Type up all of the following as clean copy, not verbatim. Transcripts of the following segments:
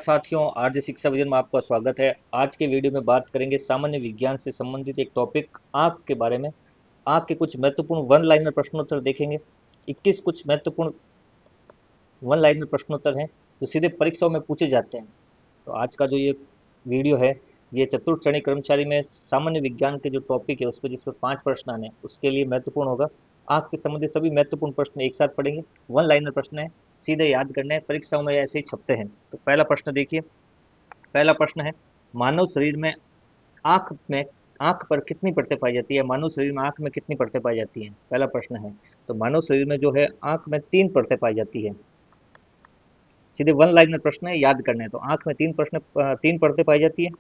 साथियों, आरजे शिक्षा विजन में आपका स्वागत है। आज के वीडियो में बात करेंगे सामान्य विज्ञान से संबंधित एक टॉपिक आंख के बारे में। आंख के कुछ महत्वपूर्ण वन लाइनर प्रश्नोत्तर देखेंगे। 21 कुछ महत्वपूर्ण वन लाइनर प्रश्नोत्तर हैं जो सीधे परीक्षाओं में पूछे जाते हैं। तो आज का जो ये वीडियो है, ये चतुर्थ श्रेणी कर्मचारी में सामान्य विज्ञान के जो टॉपिक है उस पर जिसमें 5 प्रश्न आने हैं, उसके लिए महत्वपूर्ण होगा। आंख से संबंधित सभी महत्वपूर्ण प्रश्न एक साथ पढ़ेंगे। वन लाइनर प्रश्न है, सीधे याद करने हैं, परीक्षाओं में ऐसे ही छपते हैं। तो पहला प्रश्न देखिए। पहला प्रश्न है, मानव शरीर में आंख पर कितनी परतें पाई जाती है? मानव शरीर में आंख में कितनी परतें पाई जाती हैं? पहला प्रश्न है। तो मानव शरीर में जो है आंख में 3 परतें पाई जाती है। सीधे वन लाइनर प्रश्न है, याद करने हैं। तो आंख में 3 परतें पाई जाती है।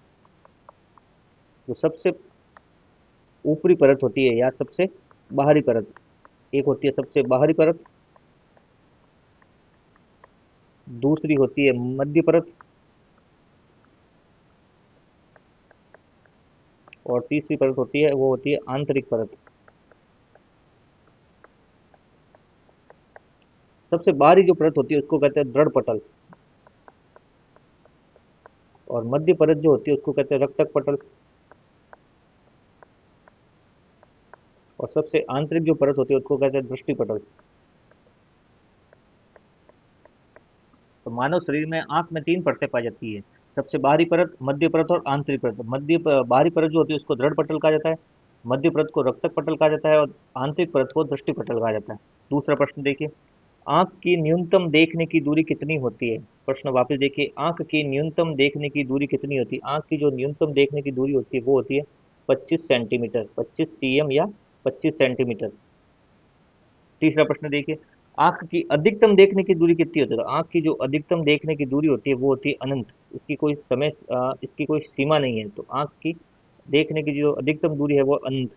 जो सबसे ऊपरी परत होती है या सबसे बाहरी परत, एक होती है सबसे बाहरी परत, दूसरी होती है मध्य परत, और तीसरी परत होती है वो होती है आंतरिक परत। सबसे बाहरी जो परत होती है उसको कहते हैं दृढ़ पटल, और मध्य परत जो होती है उसको कहते हैं रक्तक पटल, और सबसे आंतरिक जो परत होती है उसको कहते हैं दृष्टि पटल। तो मानव शरीर में आंख में 3 परतें पाई जाती है। सबसे बाहरी परत, मध्य परत और आंतरिक परत। बाहरी परत जो होती है उसको दृढ़ पटल कहा जाता है, मध्य परत को रक्तक पटल कहा जाता है, और आंतरिक परत को दृष्टि पटल कहा जाता है। दूसरा प्रश्न देखिए, आंख की न्यूनतम देखने की दूरी कितनी होती है? प्रश्न वापस देखिए, आंख की न्यूनतम देखने की दूरी कितनी होती है? आंख की जो न्यूनतम देखने की दूरी होती है वो होती है 25 सेंटीमीटर, 25 सीएम या 25 सेंटीमीटर। तीसरा प्रश्न देखिए, आंख की अधिकतम देखने की दूरी कितनी होती है? तो आंख की जो अधिकतम देखने की दूरी होती है वो होती है अनंत। इसकी कोई सीमा नहीं है। तो आंख की देखने की जो अधिकतम दूरी है वो अनंत।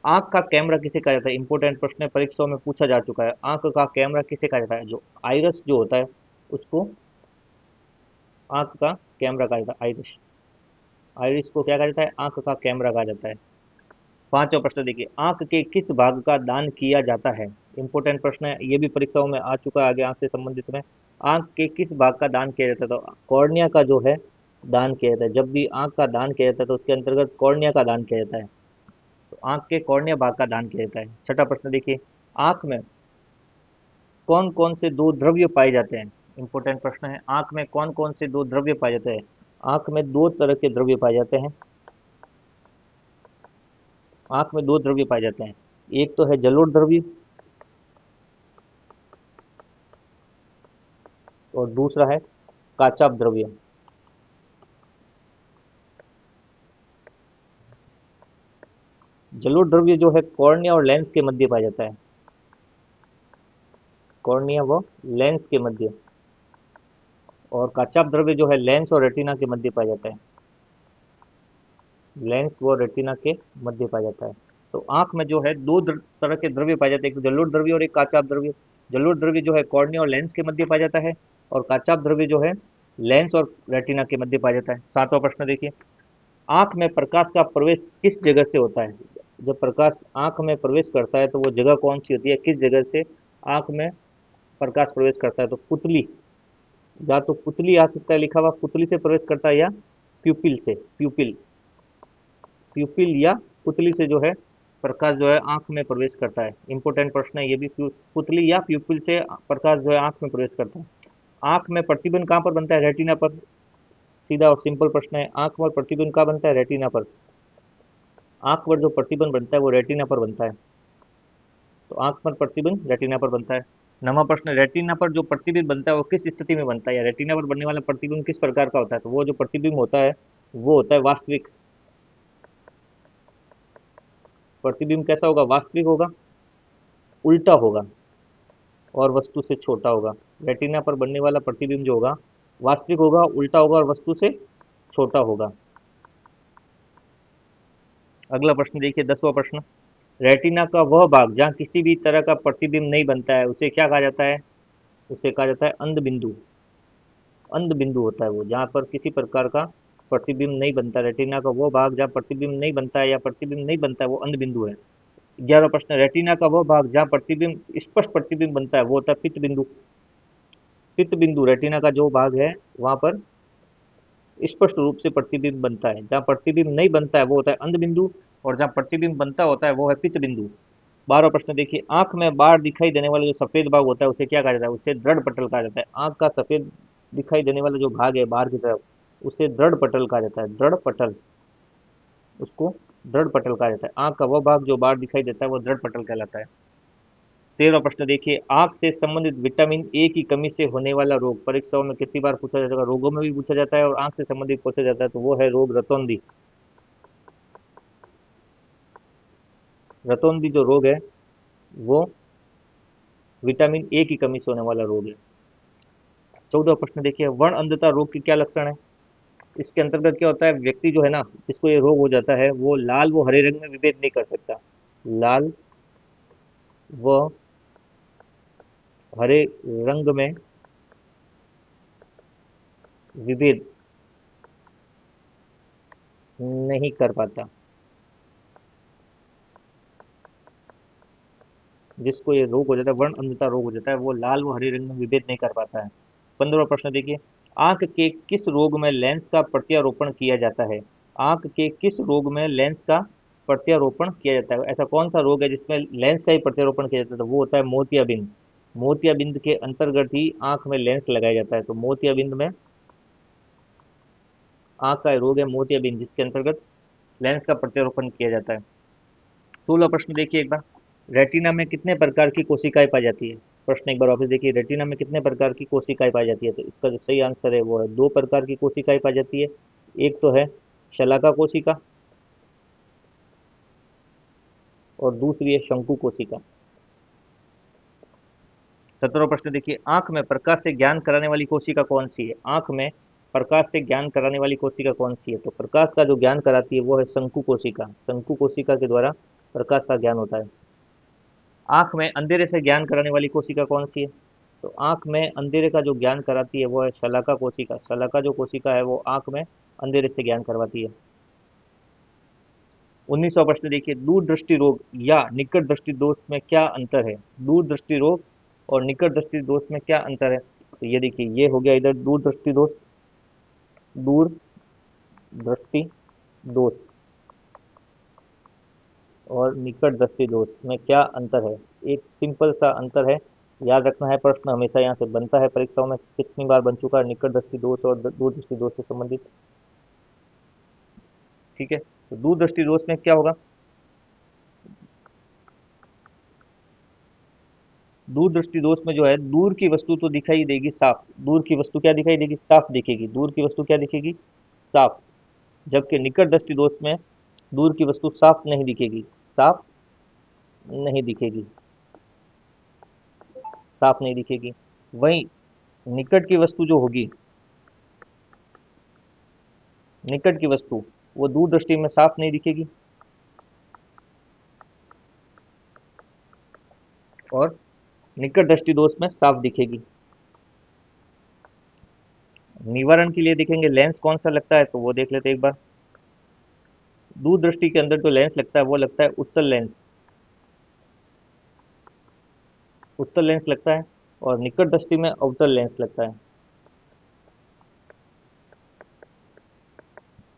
आंख का कैमरा किसे कहा जाता है? इंपॉर्टेंट प्रश्न है, परीक्षाओं में पूछा जा चुका है। आंख का कैमरा किसे कहा जाता है? जो आइरस जो होता है उसको आंख का कैमरा कहा जाता है। आइरिस आइरिस को क्या कहा जाता है? आंख का कैमरा कहा जाता है। पांचवा प्रश्न देखिए, आंख के किस भाग का दान किया जाता है? इंपॉर्टेंट प्रश्न है, ये भी परीक्षाओं में आ चुका है आगे आंख से संबंधित में। आंख के किस भाग का दान किया जाता है? तो कॉर्निया का जो है दान किया जाता है। जब भी आंख का दान किया जाता है तो उसके अंतर्गत कॉर्निया का दान किया जाता है। तो आंख के कॉर्निया भाग का दान किया जाता है। छठा प्रश्न देखिए, आंख में कौन कौन से दो द्रव्य पाए जाते हैं? इंपॉर्टेंट प्रश्न है, आंख में कौन कौन से दो द्रव्य पाए जाते हैं? आंख में दो तरह के द्रव्य पाए जाते हैं। आंख में दो द्रव्य पाए जाते हैं। एक तो है जलोढ़ द्रव्य, और दूसरा है काचाप द्रव्य। जलोढ़ द्रव्य जो है कॉर्निया और लेंस के मध्य पाया जाता है। कॉर्निया व लेंस के मध्य। और काचाप द्रव्य जो है लेंस और रेटिना के मध्य पाया जाता है। लेंस व रेटिना के मध्य पाया जाता है। तो आंख में जो है तरह के द्रव्य पाए जाते हैं, एक तो जलोढ़ द्रव्य और एक काचाप द्रव्य। जलोढ़ द्रव्य जो है कॉर्निया और लेंस के मध्य पाया जाता है, और काचाप द्रव्य जो है लेंस और रेटिना के मध्य पाया जाता है। सातवां प्रश्न देखिए, आंख में प्रकाश का प्रवेश किस जगह से होता है? जब प्रकाश आंख में प्रवेश करता है तो वो जगह कौन सी होती है? किस जगह से आंख में प्रकाश प्रवेश करता है? तो पुतली, या तो पुतली आ सकता है लिखा हुआ, पुतली से प्रवेश करता है, या प्यूपिल से। प्यूपिल या पुतली से जो है प्रकाश जो है आंख में प्रवेश करता है। इंपॉर्टेंट प्रश्न है ये भी, पुतली या प्यूपिल से प्रकाश जो है आंख में प्रवेश करता है। आंख में प्रतिबिंब कहाँ पर बनता है? रेटिना पर। सीधा और सिंपल प्रश्न है, आंख में प्रतिबिंब कहाँ बनता है? रेटिना पर। आंख पर जो प्रतिबिंब बनता है वो रेटिना पर बनता है। तो आंख पर प्रतिबिंब रेटिना पर बनता है। नवा प्रश्न, रेटिना पर जो प्रतिबिंब बनता है वो किस स्थिति में बनता है, या रेटिना पर बनने वाला प्रतिबिंब किस प्रकार का होता है? तो वो जो प्रतिबिंब होता है वो होता है वास्तविक। प्रतिबिंब कैसा होगा? वास्तविक होगा, उल्टा होगा, और वस्तु से छोटा होगा। रेटिना पर बनने वाला प्रतिबिंब जो होगा वास्तविक होगा, उल्टा होगा, और वस्तु से छोटा होगा। अगला प्रश्न देखिए, 10वां प्रश्न, रेटिना का वह भाग जहाँ किसी भी तरह का प्रतिबिंब नहीं बनता है उसे क्या कहा जाता है? उसे कहा जाता है अंध बिंदु। अंध बिंदु होता है वो, जहाँ पर किसी प्रकार का प्रतिबिंब नहीं बनता। रेटिना का वो भाग जहाँ प्रतिबिंब नहीं बनता है या प्रतिबिंब नहीं बनता है वो अंध बिंदु है। 11वां प्रश्न, रेटिना का वह भाग जहाँ प्रतिबिंब स्पष्ट प्रतिबिंब बनता है वो होता है पित्त बिंदु। पित्त बिंदु रेटिना का जो भाग है वहाँ पर स्पष्ट रूप से प्रतिबिंब बनता है। जहाँ प्रतिबिंब नहीं बनता है वो होता है अंध बिंदु, और जहाँ प्रतिबिंब बनता होता है वो है पित्त बिंदु। 12वां प्रश्न देखिए, आंख में बाहर दिखाई देने वाला जो सफेद भाग होता है उसे क्या कहा जाता है? उसे दृढ़ पटल कहा जाता है। आंख का सफेद दिखाई देने वाला जो भाग है बाहर की तरफ, उसे दृढ़ पटल कहा जाता है। दृढ़ पटल, उसको दृढ़ पटल कहा जाता है। आंख का वह भाग जो बाहर दिखाई देता है वो दृढ़ पटल कहलाता है। 13वां प्रश्न देखिए, आंख से संबंधित विटामिन ए की कमी से होने वाला रोग परीक्षाओं में कितनी बार पूछा जाता है? रोगों में भी पूछा जाता है और आंख से संबंधित पूछा जाता है, तो वो है रोग रतौंधी। रतौंधी जो रोग है वो विटामिन ए की कमी से होने वाला रोग है। 14वां प्रश्न देखिए, वर्ण अंधता रोग के क्या लक्षण है? इसके अंतर्गत क्या होता है, व्यक्ति जो है ना, जिसको ये रोग हो जाता है वो लाल व हरे रंग में विभेद नहीं कर सकता। लाल व हरे रंग में विभेद नहीं कर पाता। जिसको ये रोग हो जाता है, वर्ण अंधता रोग हो जाता है, वो लाल व हरे रंग में विभेद नहीं कर पाता है। 15वां प्रश्न देखिए, आंख के किस रोग में लेंस का प्रत्यारोपण किया जाता है? आंख के किस रोग में लेंस का प्रत्यारोपण किया जाता है? ऐसा कौन सा रोग है जिसमें लेंस का ही प्रत्यारोपण किया जाता है? तो वो होता है मोतियाबिंद। मोतियाबिंद के अंतर्गत ही आंख में लेंस लगाया जाता है। तो मोतियाबिंद में आंख का रोग है मोतियाबिंद, जिसके अंतर्गत लेंस का प्रत्यारोपण किया जाता है। 16 प्रश्न देखिए एक बार, रेटिना में कितने प्रकार की कोशिकाएं पाई जाती है? प्रश्न एक बार वापस देखिए, रेटिना में कितने प्रकार की कोशिकाएं पाई जाती है? तो इसका जो सही आंसर है वो है 2 प्रकार की कोशिकाएं पाई जाती है। एक तो है शलाका कोशिका और दूसरी है शंकु कोशिका। 17वां प्रश्न देखिए, आंख में प्रकाश से ज्ञान कराने वाली कोशिका कौन सी है? आंख में प्रकाश से ज्ञान कराने वाली कोशिका कौन सी है? तो प्रकाश का जो ज्ञान कराती है वो है शंकु कोशिका। शंकु कोशिका के द्वारा प्रकाश का ज्ञान होता है। आंख में अंधेरे से ज्ञान कराने वाली कोशिका कौन सी है? तो आंख में अंधेरे का जो ज्ञान कराती है वो है शलाका कोशिका। शलाका जो कोशिका है वो आंख में अंधेरे से ज्ञान करवाती है। 19वां प्रश्न देखिए, दूर दृष्टि रोग या निकट दृष्टि दोष में क्या अंतर है? दूर दृष्टि रोग और निकट दृष्टि दोष में क्या अंतर है? तो ये देखिए, ये हो गया इधर दूर दृष्टि दोष। दूर दृष्टि दोष और निकट दृष्टि दोष में क्या अंतर है? एक सिंपल सा अंतर है, याद रखना है। प्रश्न हमेशा यहाँ से बनता है परीक्षाओं में, कितनी बार बन चुका है निकट दृष्टि दोष और दूर दृष्टि दोष से संबंधित। ठीक है, तो दूर दृष्टि दोष में क्या होगा? दूर दृष्टि दोष में जो है, दूर की वस्तु तो दिखाई देगी साफ। दूर की वस्तु क्या दिखाई देगी? साफ दिखेगी। दूर की वस्तु क्या दिखेगी? साफ। जबकि निकट दृष्टि दोष में दूर की वस्तु साफ नहीं दिखेगी। साफ नहीं दिखेगी। साफ नहीं दिखेगी। वहीं निकट की वस्तु जो होगी, निकट की वस्तु वो दूर दृष्टि में साफ नहीं दिखेगी और निकट दृष्टि दोष में साफ दिखेगी। निवारण के लिए देखेंगे लेंस कौन सा लगता है, तो वो देख लेते हैं एक बार। दूर दृष्टि के अंदर जो लेंस लगता है वो लगता है उत्तल लेंस। उत्तल लेंस लगता है और निकट दृष्टि में अवतल लेंस लगता है।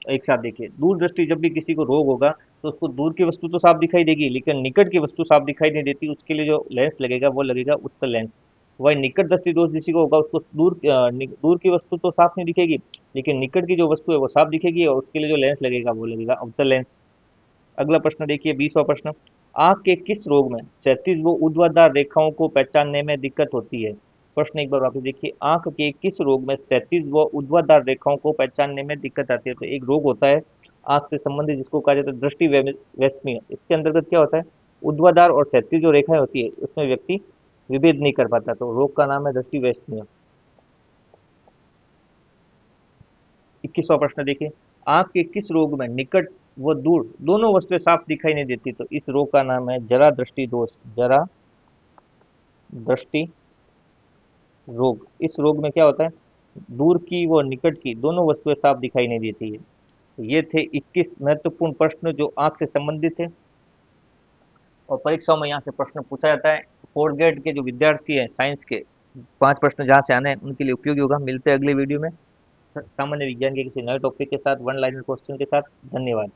एक साथ देखिए, दूर दृष्टि जब भी किसी को रोग होगा तो उसको दूर की वस्तु तो साफ दिखाई देगी, लेकिन निकट की वस्तु साफ दिखाई नहीं देती। उसके लिए जो लेंस लगेगा वो लगेगा उत्तल लेंस। वही निकट दृष्टि दोष किसी को होगा उसको दूर की वस्तु तो साफ नहीं दिखेगी, लेकिन निकट की जो वस्तु है वो साफ दिखेगी, और उसके लिए जो लेंस लगेगा वो लगेगा अवतल लेंस। अगला प्रश्न देखिए, 20वां प्रश्न, आंख के किस रोग में क्षैतिज व ऊर्ध्वाधर रेखाओं को पहचानने में दिक्कत होती है? प्रश्न एक बार वापस देखिए, आंख के किस रोग में क्षैतिज व ऊर्ध्वाधर रेखाओं को पहचानने में दिक्कत आती है? तो एक रोग होता है आंख से संबंधित जिसको कहा जाता है दृष्टि वैषम्य। इसके अंतर्गत क्या होता है, ऊर्ध्वाधर और क्षैतिज जो रेखाएं होती है उसमें व्यक्ति विभेद नहीं कर पाता, तो रोग का नाम है दृष्टि वैषम्य। 21वां प्रश्न देखिए, आंख के किस रोग में निकट व दूर दोनों वस्तुएं साफ दिखाई नहीं देती? तो इस रोग का नाम है जरा दृष्टि दोष। जरा दृष्टि रोग। इस रोग में क्या होता है, दूर की व निकट की दोनों वस्तुएं साफ दिखाई नहीं देती है। तो ये थे 21 महत्वपूर्ण प्रश्न जो आंख से संबंधित थे, और परीक्षाओं में यहाँ से प्रश्न पूछा जाता है। फोर्थ ग्रेड के जो विद्यार्थी हैं साइंस के, 5 प्रश्न जहाँ से आने हैं उनके लिए उपयोगी होगा। मिलते हैं अगले वीडियो में। सामान्य विज्ञान के किसी नए टॉपिक के साथ, वन लाइनर क्वेश्चन के साथ। धन्यवाद।